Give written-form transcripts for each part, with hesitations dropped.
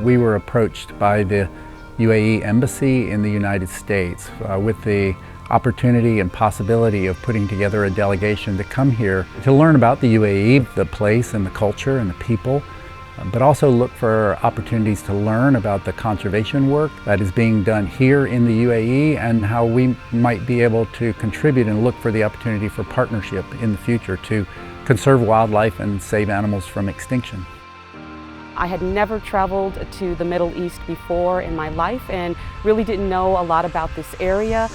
We were approached by the UAE Embassy in the United States with the opportunity and possibility of putting together a delegation to come here to learn about the UAE, the place and the culture and the people, but also look for opportunities to learn about the conservation work that is being done here in the UAE and how we might be able to contribute and look for the opportunity for partnership in the future to conserve wildlife and save animals from extinction. I had never traveled to the Middle East before in my life and really didn't know a lot about this area.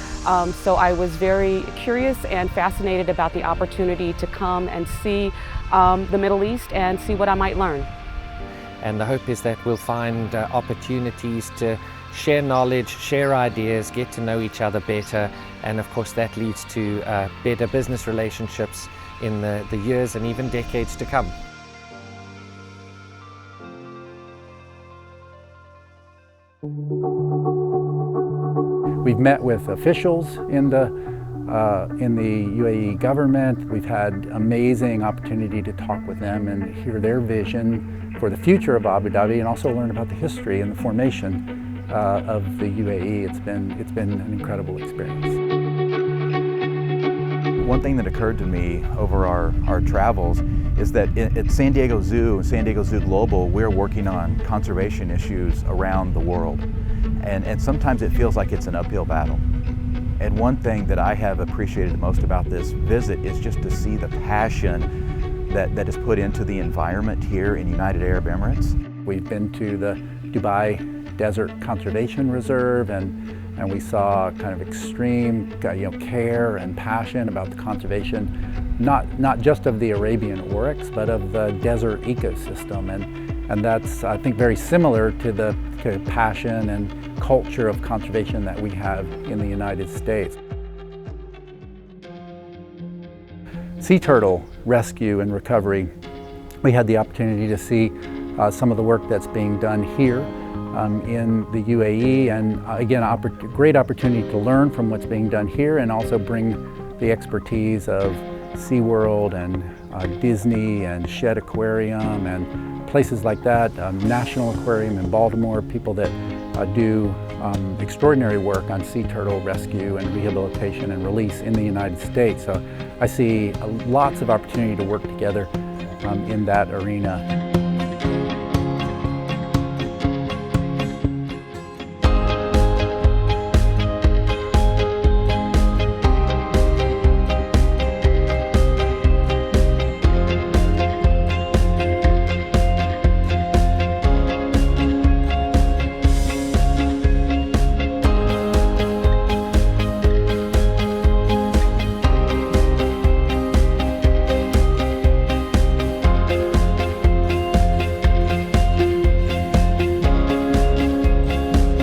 So I was very curious and fascinated about the opportunity to come and see the Middle East and see what I might learn. And the hope is that we'll find opportunities to share knowledge, share ideas, get to know each other better, and of course that leads to better business relationships in the years and even decades to come. We've met with officials in the UAE government. We've had amazing opportunity to talk with them and hear their vision for the future of Abu Dhabi and also learn about the history and the formation of the UAE. It's been an incredible experience. One thing that occurred to me over our travels is that at San Diego Zoo and San Diego Zoo Global, we're working on conservation issues around the world. And sometimes it feels like it's an uphill battle. And one thing that I have appreciated the most about this visit is just to see the passion that is put into the environment here in United Arab Emirates. We've been to the Dubai Desert Conservation Reserve and we saw kind of extreme care and passion about the conservation, not just of the Arabian oryx, but of the desert ecosystem. And that's, I think, very similar to the passion and culture of conservation that we have in the United States. Sea turtle rescue and recovery. We had the opportunity to see some of the work that's being done here in the UAE, and again, great opportunity to learn from what's being done here and also bring the expertise of SeaWorld and Disney and Shed Aquarium and places like that, National Aquarium in Baltimore, people that do extraordinary work on sea turtle rescue and rehabilitation and release in the United States. So I see lots of opportunity to work together in that arena.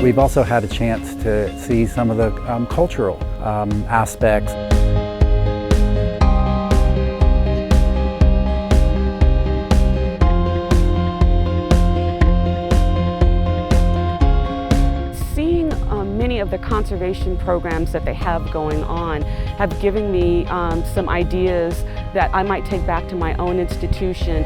We've also had a chance to see some of the cultural aspects. Seeing many of the conservation programs that they have going on have given me some ideas that I might take back to my own institution.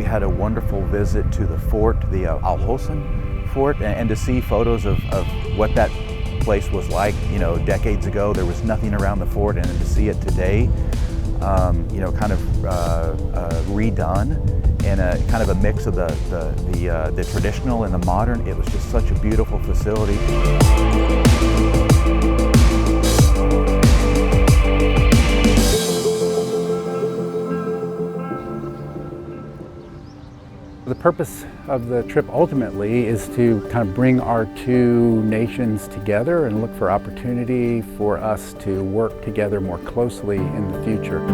had a wonderful visit to the fort, the Olson fort, and to see photos of what that place was like, you know, decades ago. There was nothing around the fort, and to see it today, you know, kind of redone, and a kind of a mix of the traditional and the modern. It was just such a beautiful facility. The purpose of the trip ultimately is to kind of bring our two nations together and look for opportunity for us to work together more closely in the future.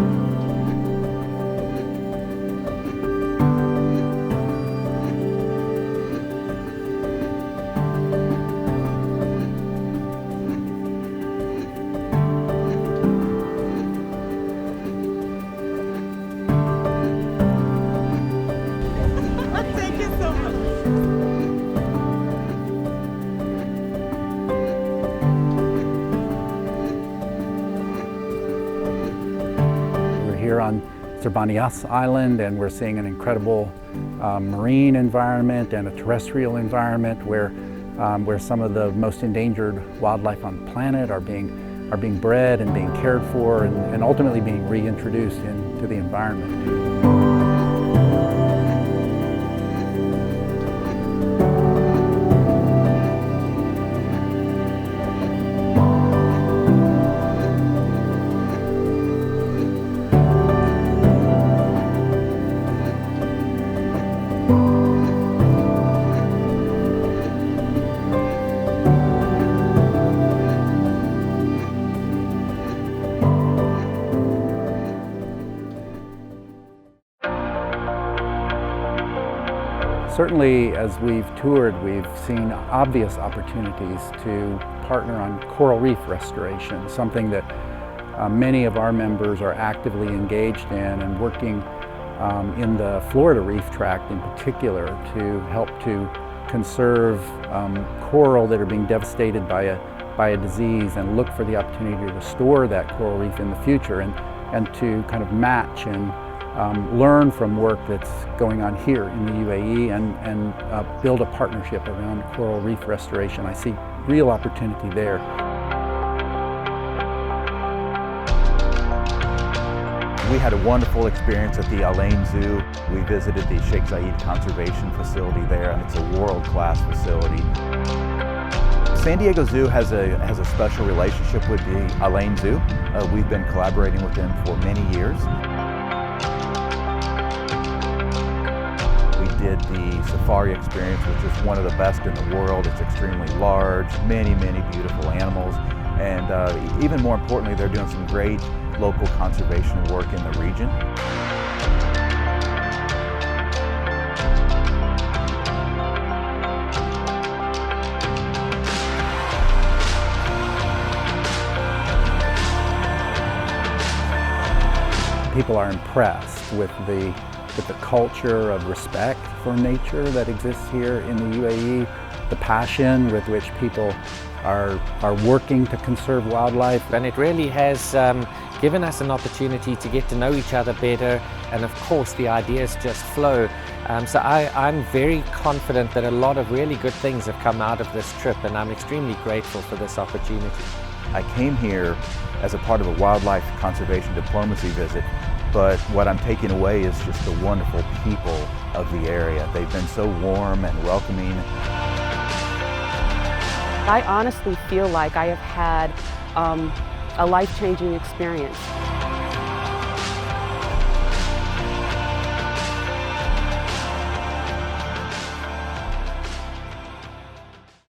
Here on Turbine Island, and we're seeing an incredible marine environment and a terrestrial environment where some of the most endangered wildlife on the planet are being bred and being cared for and ultimately being reintroduced into the environment. Certainly, as we've toured, we've seen obvious opportunities to partner on coral reef restoration, something that many of our members are actively engaged in and working in the Florida Reef Tract in particular to help to conserve coral that are being devastated by a disease and look for the opportunity to restore that coral reef in the future and to kind of match and learn from work that's going on here in the UAE and build a partnership around coral reef restoration. I see real opportunity there. We had a wonderful experience at the Al Ain Zoo. We visited the Sheikh Zayed Conservation Facility there, and it's a world-class facility. San Diego Zoo has a special relationship with the Al Ain Zoo. We've been collaborating with them for many years. We did the safari experience, which is one of the best in the world. It's extremely large, many beautiful animals, and even more importantly, they're doing some great local conservation work in the region. People are impressed with the culture of respect for nature that exists here in the UAE, the passion with which people are working to conserve wildlife. And it really has given us an opportunity to get to know each other better, and of course the ideas just flow. So I'm very confident that a lot of really good things have come out of this trip, and I'm extremely grateful for this opportunity. I came here as a part of a wildlife conservation diplomacy visit, but what I'm taking away is just the wonderful people of the area. They've been so warm and welcoming. I honestly feel like I have had a life-changing experience.